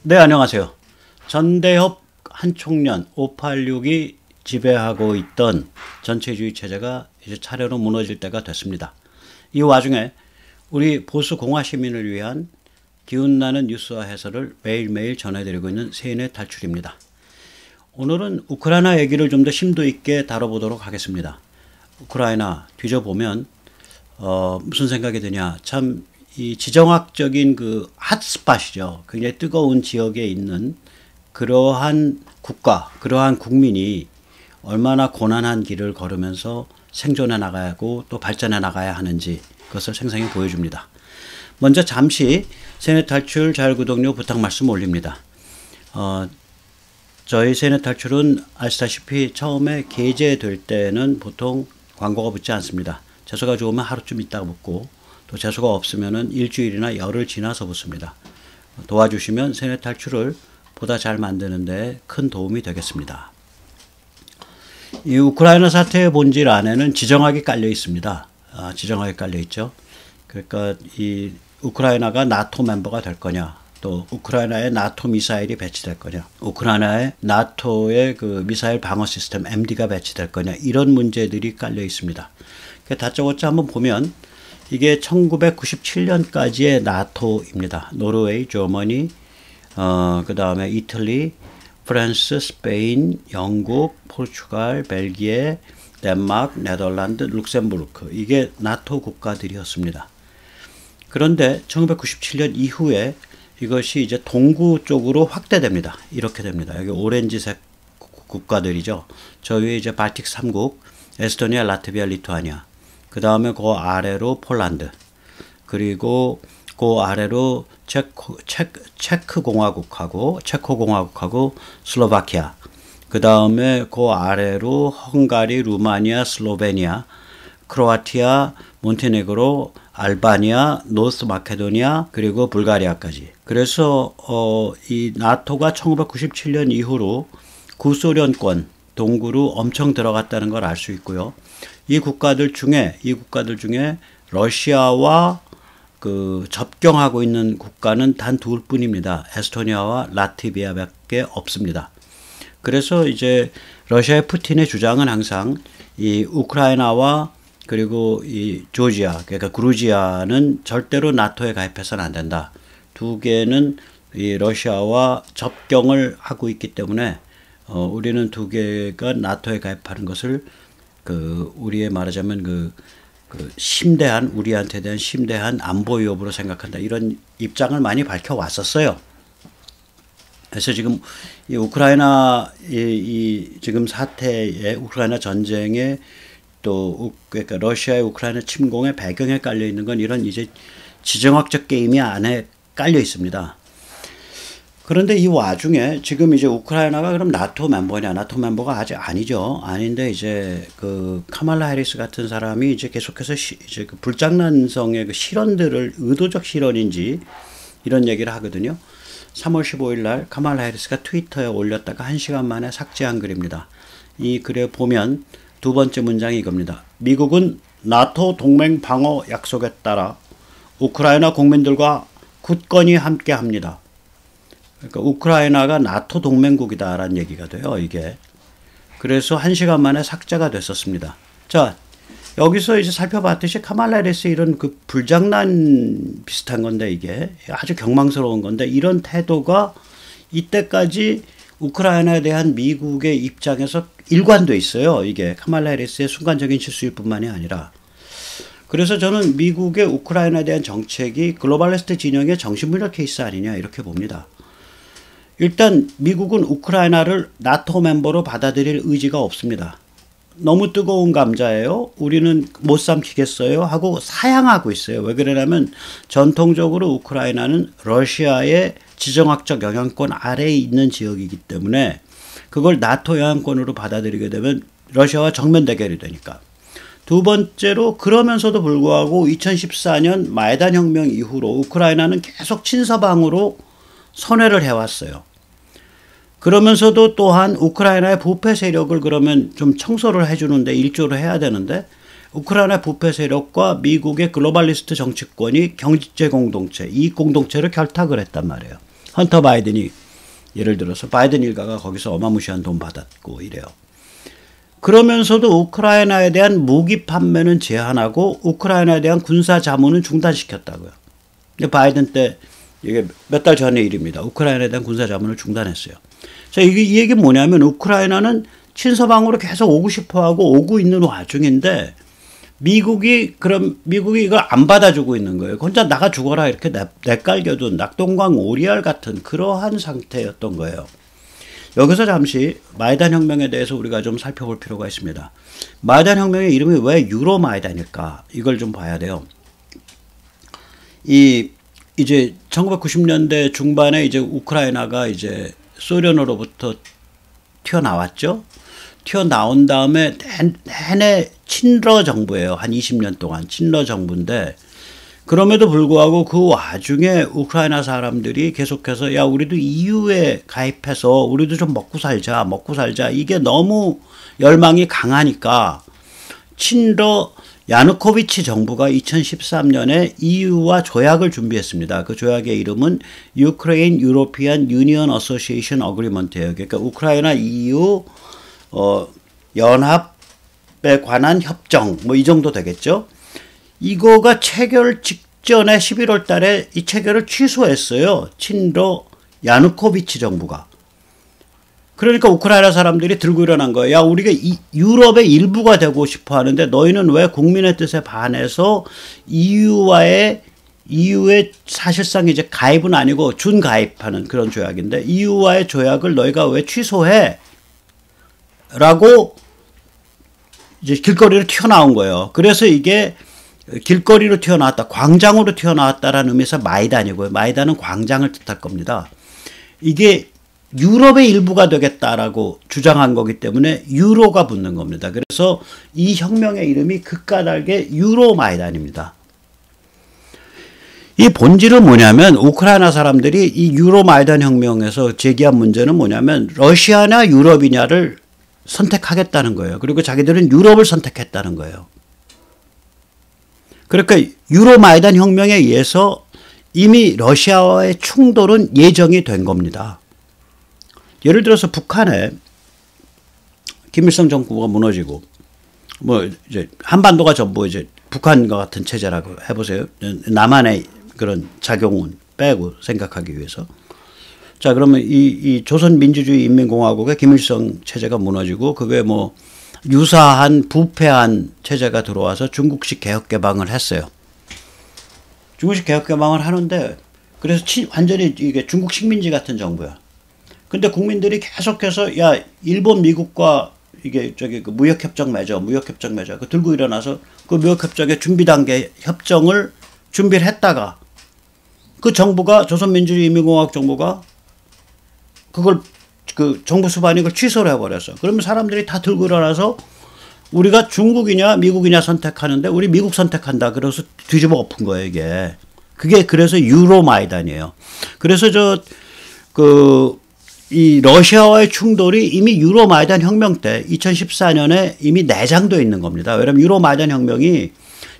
네, 안녕하세요. 전대협 한총련 586이 지배하고 있던 전체주의 체제가 이제 차례로 무너질 때가 됐습니다. 이 와중에 우리 보수 공화 시민을 위한 기운나는 뉴스와 해설을 매일매일 전해드리고 있는 세인의 탈출입니다. 오늘은 우크라이나 얘기를 좀 더 심도 있게 다뤄보도록 하겠습니다. 우크라이나 뒤져보면 무슨 생각이 드냐, 참 이 지정학적인 그 핫스팟이죠. 굉장히 뜨거운 지역에 있는 그러한 국가, 그러한 국민이 얼마나 고난한 길을 걸으면서 생존해 나가고 또 발전해 나가야 하는지 그것을 생생히 보여줍니다. 먼저 잠시 세네 탈출 자율 구독료 부탁 말씀 올립니다. 저희 세네 탈출은 아시다시피 처음에 게재될 때는 보통 광고가 붙지 않습니다. 재수가 좋으면 하루쯤 있다가 붙고 또 재수가 없으면 일주일이나 열흘 지나서 붙습니다. 도와주시면 세네 탈출을 보다 잘 만드는 데 큰 도움이 되겠습니다. 이 우크라이나 사태의 본질 안에는 지정학이 깔려 있습니다. 지정학이 깔려 있죠. 그러니까 이 우크라이나가 나토 멤버가 될 거냐, 또 우크라이나에 나토 미사일이 배치될 거냐, 우크라이나에 나토의 그 미사일 방어 시스템 MD가 배치될 거냐, 이런 문제들이 깔려 있습니다. 다짜고짜 한번 보면 이게 1997년까지의 나토입니다. 노르웨이, 저머니, 그 다음에 이탈리, 프랑스, 스페인, 영국, 포르투갈, 벨기에, 덴마크, 네덜란드, 룩셈부르크, 이게 나토 국가들이었습니다. 그런데 1997년 이후에 이것이 이제 동구 쪽으로 확대됩니다. 이렇게 됩니다. 여기 오렌지색 국가들이죠. 저 위에 이제 발틱 3국, 에스토니아, 라트비아, 리투아니아. 그 다음에 그 아래로 폴란드, 그리고 그 아래로 체코공화국하고 슬로바키아, 그 다음에 그 아래로 헝가리, 루마니아, 슬로베니아, 크로아티아, 몬테네그로, 알바니아, 노스 마케도니아, 그리고 불가리아까지. 그래서 이 나토가 1997년 이후로 구소련권 동구로 엄청 들어갔다는 걸 알 수 있고요. 이 국가들 중에 러시아와 그 접경하고 있는 국가는 단 둘뿐입니다. 에스토니아와 라트비아밖에 없습니다. 그래서 이제 러시아의 푸틴의 주장은 항상 이 우크라이나와 그리고 이 조지아, 그러니까 그루지아는 절대로 나토에 가입해서는 안 된다. 두 개는 이 러시아와 접경을 하고 있기 때문에 우리는 두 개가 나토에 가입하는 것을 우리의 말하자면 그 심대한, 우리한테 대한 심대한 안보 위협으로 생각한다. 이런 입장을 많이 밝혀왔었어요. 그래서 지금 이 우크라이나 이 지금 사태에, 우크라이나 전쟁에 또 그러니까 러시아의 우크라이나 침공의 배경에 깔려 있는 건 이런 이제 지정학적 게임이 안에 깔려 있습니다. 그런데 이 와중에 지금 이제 우크라이나가 그럼 나토 멤버냐? 나토 멤버가 아직 아니죠. 아닌데 이제 그 카말라 해리스 같은 사람이 이제 계속해서 이제 그 불장난성의 그 실언들을 의도적 실언인지 이런 얘기를 하거든요. 3월 15일 날 카말라 해리스가 트위터에 올렸다가 1시간 만에 삭제한 글입니다. 이 글에 보면 두 번째 문장이 이겁니다. 미국은 나토 동맹 방어 약속에 따라 우크라이나 국민들과 굳건히 함께 합니다. 그러니까 우크라이나가 나토 동맹국이다라는 얘기가 돼요, 이게. 그래서 1시간 만에 삭제가 됐었습니다. 자, 여기서 이제 살펴봤듯이 카말라 해리스 이런 그 불장난 비슷한 건데, 이게 아주 경망스러운 건데, 이런 태도가 이때까지 우크라이나에 대한 미국의 입장에서 일관돼 있어요. 이게 카말라 해리스의 순간적인 실수일 뿐만이 아니라. 그래서 저는 미국의 우크라이나에 대한 정책이 글로벌리스트 진영의 정신분열 케이스 아니냐, 이렇게 봅니다. 일단 미국은 우크라이나를 나토 멤버로 받아들일 의지가 없습니다. 너무 뜨거운 감자예요. 우리는 못 삼키겠어요 하고 사양하고 있어요. 왜 그러냐면 전통적으로 우크라이나는 러시아의 지정학적 영향권 아래에 있는 지역이기 때문에 그걸 나토 영향권으로 받아들이게 되면 러시아와 정면 대결이 되니까. 두 번째로, 그러면서도 불구하고 2014년 마이단 혁명 이후로 우크라이나는 계속 친서방으로 선회를 해왔어요. 그러면서도 또한 우크라이나의 부패 세력을 그러면 좀 청소를 해주는데 일조를 해야 되는데 우크라이나 부패 세력과 미국의 글로벌리스트 정치권이 경제 공동체, 이익 공동체를 결탁을 했단 말이에요. 헌터 바이든이 예를 들어서 바이든 일가가 거기서 어마무시한 돈 받았고 이래요. 그러면서도 우크라이나에 대한 무기 판매는 제한하고 우크라이나에 대한 군사 자문은 중단시켰다고요. 바이든 때 이게 몇 달 전의 일입니다. 우크라이나에 대한 군사 자문을 중단했어요. 자, 이 얘기는 뭐냐면 우크라이나는 친서방으로 계속 오고 싶어 하고 오고 있는 와중인데 미국이 이걸 안 받아주고 있는 거예요. 혼자 나가 죽어라 이렇게 내깔겨둔 낙동강 오리알 같은 그러한 상태였던 거예요. 여기서 잠시 마이단 혁명에 대해서 우리가 좀 살펴볼 필요가 있습니다. 마이단 혁명의 이름이 왜 유로 마이단일까? 이걸 좀 봐야 돼요. 이제 1990년대 중반에 이제 우크라이나가 이제 소련으로부터 튀어나왔죠. 튀어나온 다음에 내내 친러 정부예요. 한 20년 동안 친러 정부인데 그럼에도 불구하고 그 와중에 우크라이나 사람들이 계속해서 야 우리도 EU에 가입해서 우리도 좀 먹고 살자 이게 너무 열망이 강하니까 친러 야누코비치 정부가 2013년에 EU와 조약을 준비했습니다. 그 조약의 이름은 Ukraine European Union Association Agreement예요. 그러니까 우크라이나 EU 연합에 관한 협정 뭐 이 정도 되겠죠. 이거가 체결 직전에 11월 달에 이 체결을 취소했어요. 친러 야누코비치 정부가. 그러니까 우크라이나 사람들이 들고 일어난 거예요. 야 우리가 유럽의 일부가 되고 싶어 하는데 너희는 왜 국민의 뜻에 반해서 EU의 사실상 이제 가입은 아니고 준가입하는 그런 조약인데 EU와의 조약을 너희가 왜 취소해? 라고 이제 길거리로 튀어나온 거예요. 그래서 이게 길거리로 튀어나왔다, 광장으로 튀어나왔다라는 의미에서 마이단이고요. 마이단은 광장을 뜻할 겁니다. 이게 유럽의 일부가 되겠다라고 주장한 거기 때문에 유로가 붙는 겁니다. 그래서 이 혁명의 이름이 극까닭의 유로 마이단입니다. 이 본질은 뭐냐면 우크라이나 사람들이 이 유로 마이단 혁명에서 제기한 문제는 뭐냐면 러시아냐 유럽이냐를 선택하겠다는 거예요. 그리고 자기들은 유럽을 선택했다는 거예요. 그러니까 유로 마이단 혁명에 의해서 이미 러시아와의 충돌은 예정이 된 겁니다. 예를 들어서 북한에 김일성 정부가 무너지고 뭐 이제 한반도가 전부 이제 북한과 같은 체제라고 해보세요. 남한의 그런 작용은 빼고 생각하기 위해서. 자 그러면 이 조선민주주의인민공화국의 김일성 체제가 무너지고 그게 뭐 유사한 부패한 체제가 들어와서 중국식 개혁개방을 했어요. 중국식 개혁개방을 하는데 그래서 완전히 이게 중국 식민지 같은 정부야. 근데 국민들이 계속해서 야 일본 미국과 이게 저기 그 무역협정 맺어 그 들고 일어나서 그 무역협정의 준비 단계 협정을 준비를 했다가 그 정부가 조선민주주의인민공화국 정부가 그걸 그 정부 수반이 그걸 취소를 해버렸어. 그러면 사람들이 다 들고 일어나서 우리가 중국이냐 미국이냐 선택하는데 우리 미국 선택한다. 그래서 뒤집어 엎은 거예요 이게. 그게 그래서 유로마이단이에요. 그래서 이 러시아와의 충돌이 이미 유로마이단 혁명 때 2014년에 이미 내장되어 있는 겁니다. 왜냐하면 유로마이단 혁명이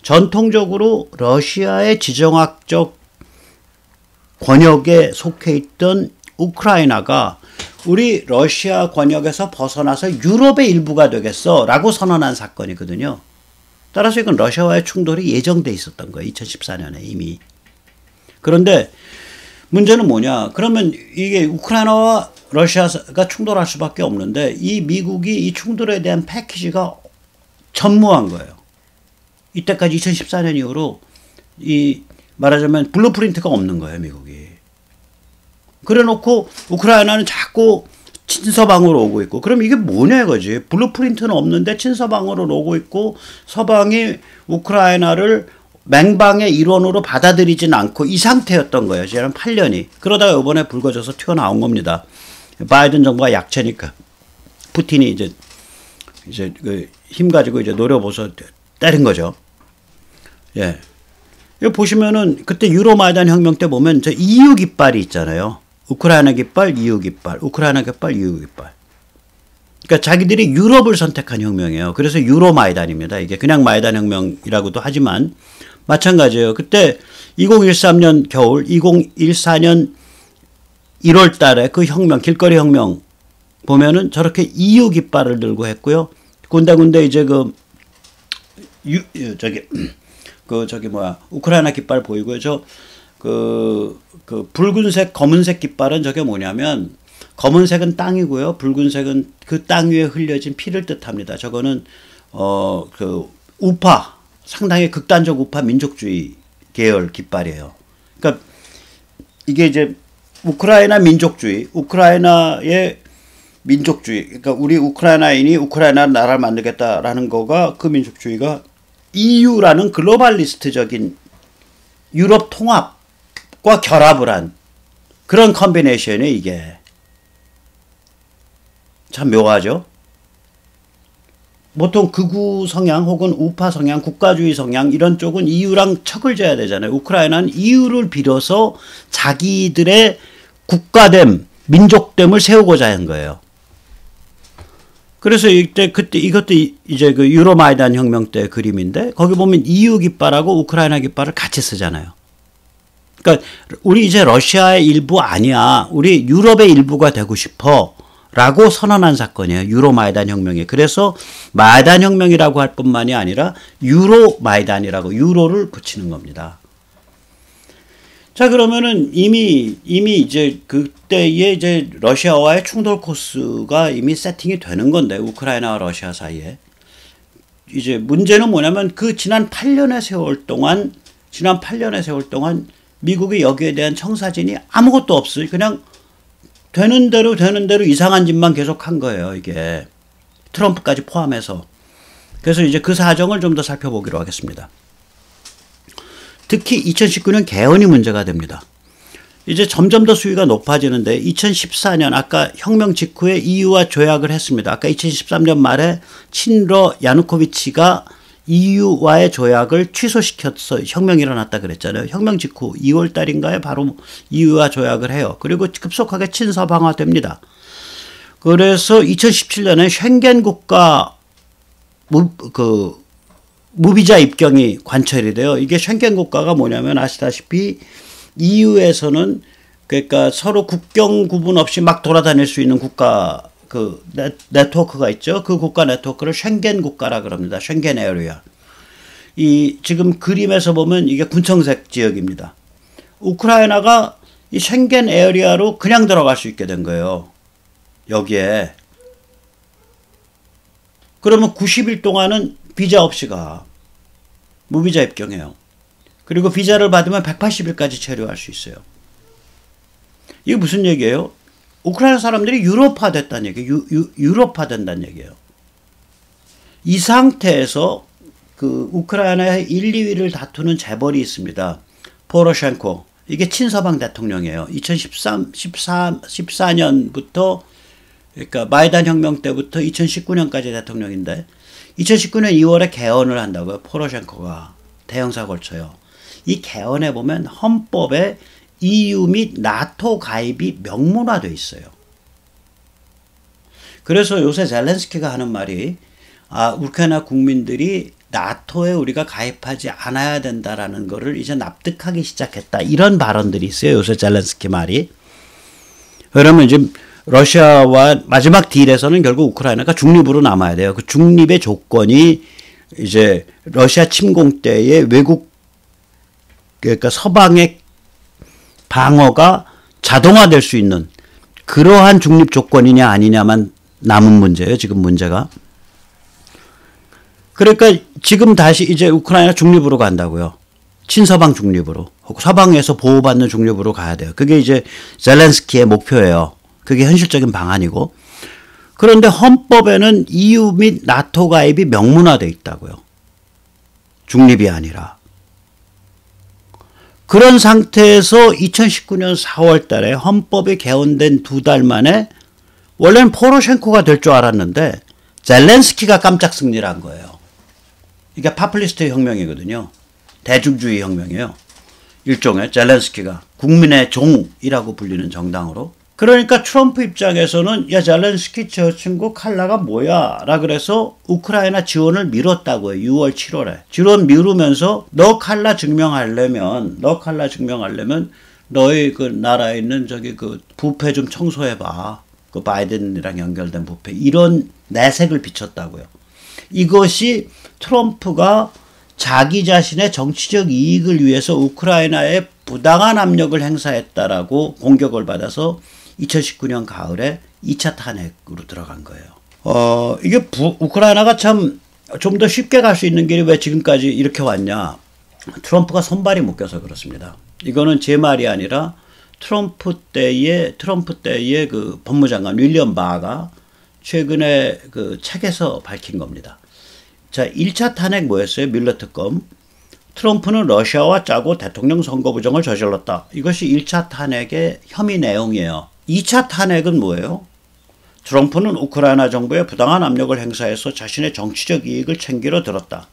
전통적으로 러시아의 지정학적 권역에 속해 있던 우크라이나가 우리 러시아 권역에서 벗어나서 유럽의 일부가 되겠어 라고 선언한 사건이거든요. 따라서 이건 러시아와의 충돌이 예정돼 있었던 거예요. 2014년에 이미. 그런데 문제는 뭐냐. 그러면 이게 우크라이나와 러시아가 충돌할 수밖에 없는데 이 미국이 이 충돌에 대한 패키지가 전무한 거예요. 이때까지 2014년 이후로 말하자면 블루프린트가 없는 거예요. 미국이. 그래놓고 우크라이나는 자꾸 친서방으로 오고 있고 그럼 이게 뭐냐 이거지. 블루프린트는 없는데 친서방으로 오고 있고 서방이 우크라이나를 맹방의 일원으로 받아들이진 않고 이 상태였던 거예요. 지난 8년이. 그러다가 이번에 불거져서 튀어나온 겁니다. 바이든 정부가 약체니까 푸틴이 이제 그 힘 가지고 이제 노려보서 때린 거죠. 예. 여기 보시면은 그때 유로마이단 혁명 때 보면 저 EU 깃발이 있잖아요. 우크라이나 깃발, EU 깃발, 우크라이나 깃발, EU 깃발. 그러니까 자기들이 유럽을 선택한 혁명이에요. 그래서 유로마이단입니다. 이게 그냥 마이단 혁명이라고도 하지만 마찬가지예요. 그때 2013년 겨울, 2014년 1월 달에 그 혁명, 길거리 혁명 보면은 저렇게 EU 깃발을 들고 했고요. 군데군데 이제 우크라이나 깃발 보이고요. 그 붉은색, 검은색 깃발은 저게 뭐냐면, 검은색은 땅이고요. 붉은색은 그 땅 위에 흘려진 피를 뜻합니다. 저거는, 우파, 상당히 극단적 우파 민족주의 계열 깃발이에요. 그러니까 이게 이제 우크라이나 민족주의, 우크라이나의 민족주의, 그러니까 우리 우크라이나인이 우크라이나 나라를 만들겠다라는 거가, 그 민족주의가 EU라는 글로벌리스트적인 유럽 통합과 결합을 한 그런 컨비네이션이 이게 참 묘하죠. 보통 극우 성향 혹은 우파 성향, 국가주의 성향 이런 쪽은 EU랑 척을 져야 되잖아요. 우크라이나는 EU를 빌어서 자기들의 국가됨, 민족됨을 세우고자 한 거예요. 그래서 그때 이것도 이제 그 유로마이단 혁명 때 그림인데, 거기 보면 EU 깃발하고 우크라이나 깃발을 같이 쓰잖아요. 그러니까 우리 이제 러시아의 일부 아니야, 우리 유럽의 일부가 되고 싶어 라고 선언한 사건이에요. 유로마이단 혁명이. 그래서 마이단 혁명이라고 할 뿐만이 아니라 유로마이단이라고 유로를 붙이는 겁니다. 자, 그러면은 이미 이제 그때의 이제 러시아와의 충돌 코스가 이미 세팅이 되는 건데, 우크라이나와 러시아 사이에. 이제 문제는 뭐냐면, 그 지난 8년의 세월 동안 미국이 여기에 대한 청사진이 아무것도 없어요. 그냥 되는 대로 이상한 짓만 계속 한 거예요, 이게. 트럼프까지 포함해서. 그래서 이제 그 사정을 좀 더 살펴보기로 하겠습니다. 특히 2019년 개헌이 문제가 됩니다. 이제 점점 더 수위가 높아지는데, 2014년 아까 혁명 직후에 EU와 조약을 했습니다. 아까 2013년 말에 친러 야누코비치가 EU와의 조약을 취소시켜서 혁명이 일어났다 그랬잖아요. 혁명 직후 2월 달인가에 바로 EU와 조약을 해요. 그리고 급속하게 친서방화됩니다. 그래서 2017년에 쉥겐 국가 무비자 입경이 관철이 돼요. 이게 쉥겐 국가가 뭐냐면, 아시다시피 EU에서는 그러니까 서로 국경 구분 없이 막 돌아다닐 수 있는 국가 그 네트워크가 있죠. 그 국가 네트워크를 쉥겐 국가라 그럽니다. 쉥겐 에어리아. 이 지금 그림에서 보면 이게 군청색 지역입니다. 우크라이나가 이 쉥겐 에어리아로 그냥 들어갈 수 있게 된 거예요. 여기에. 그러면 90일 동안은 비자 없이 가. 무비자 입경해요. 그리고 비자를 받으면 180일까지 체류할 수 있어요. 이게 무슨 얘기예요? 우크라이나 사람들이 유럽화 됐다는 얘기예요. 유럽화 된다는 얘기예요. 이 상태에서 그 우크라이나의 1, 2위를 다투는 재벌이 있습니다. 포로셴코. 이게 친서방 대통령이에요. 2014년부터, 그러니까 마이단 혁명 때부터 2019년까지 대통령인데, 2019년 2월에 개헌을 한다고요. 포로셴코가 대형사 걸쳐요. 이 개헌에 보면 헌법에 EU 및 나토 가입이 명문화되어 있어요. 그래서 요새 젤렌스키가 하는 말이, 우크라이나 국민들이 나토에 우리가 가입하지 않아야 된다라는 거를 이제 납득하기 시작했다. 이런 발언들이 있어요. 요새 젤렌스키 말이. 그러면 지금 러시아와 마지막 딜에서는 결국 우크라이나가 중립으로 남아야 돼요. 그 중립의 조건이 이제 러시아 침공 때의 외국, 그러니까 서방의 방어가 자동화될 수 있는 그러한 중립 조건이냐 아니냐만 남은 문제예요. 지금 문제가. 그러니까 지금 다시 이제 우크라이나 중립으로 간다고요. 친서방 중립으로. 서방에서 보호받는 중립으로 가야 돼요. 그게 이제 젤렌스키의 목표예요. 그게 현실적인 방안이고. 그런데 헌법에는 EU 및 나토 가입이 명문화되어 있다고요. 중립이 아니라. 그런 상태에서 2019년 4월 달에 헌법이 개헌된 2달 만에, 원래는 포로셴코가 될 줄 알았는데 젤렌스키가 깜짝 승리를 한 거예요. 이게 파퓰리스트 혁명이거든요. 대중주의 혁명이에요. 일종의 젤렌스키가 국민의 종이라고 불리는 정당으로. 그러니까 트럼프 입장에서는 야, 젤렌스키 저 친구 칼라가 뭐야 라 그래서 우크라이나 지원을 미뤘다고요. 6월 7월에 지원 미루면서 너 칼라 증명하려면 너희 그 나라에 있는 저기 그 부패 좀 청소해봐. 그 바이든이랑 연결된 부패. 이런 내색을 비쳤다고요. 이것이 트럼프가 자기 자신의 정치적 이익을 위해서 우크라이나에 부당한 압력을 행사했다라고 공격을 받아서 2019년 가을에 2차 탄핵으로 들어간 거예요. 이게 우크라이나가 참 좀 더 쉽게 갈 수 있는 길이 왜 지금까지 이렇게 왔냐. 트럼프가 손발이 묶여서 그렇습니다. 이거는 제 말이 아니라 트럼프 때의 그 법무장관 윌리엄 바가 최근에 그 책에서 밝힌 겁니다. 자, 1차 탄핵 뭐였어요? 뮬러 특검. 트럼프는 러시아와 짜고 대통령 선거 부정을 저질렀다. 이것이 1차 탄핵의 혐의 내용이에요. 2차 탄핵은 뭐예요? 트럼프는 우크라이나 정부에 부당한 압력을 행사해서 자신의 정치적 이익을 챙기러 들었다.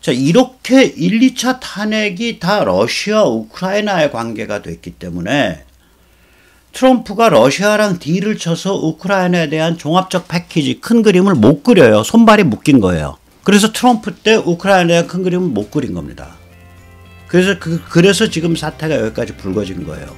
자, 이렇게 1, 2차 탄핵이 다 러시아, 우크라이나의 관계가 됐기 때문에 트럼프가 러시아랑 딜을 쳐서 우크라이나에 대한 종합적 패키지, 큰 그림을 못 그려요. 손발이 묶인 거예요. 그래서 트럼프 때 우크라이나에 대한 큰 그림을 못 그린 겁니다. 그래서 지금 사태가 여기까지 불거진 거예요.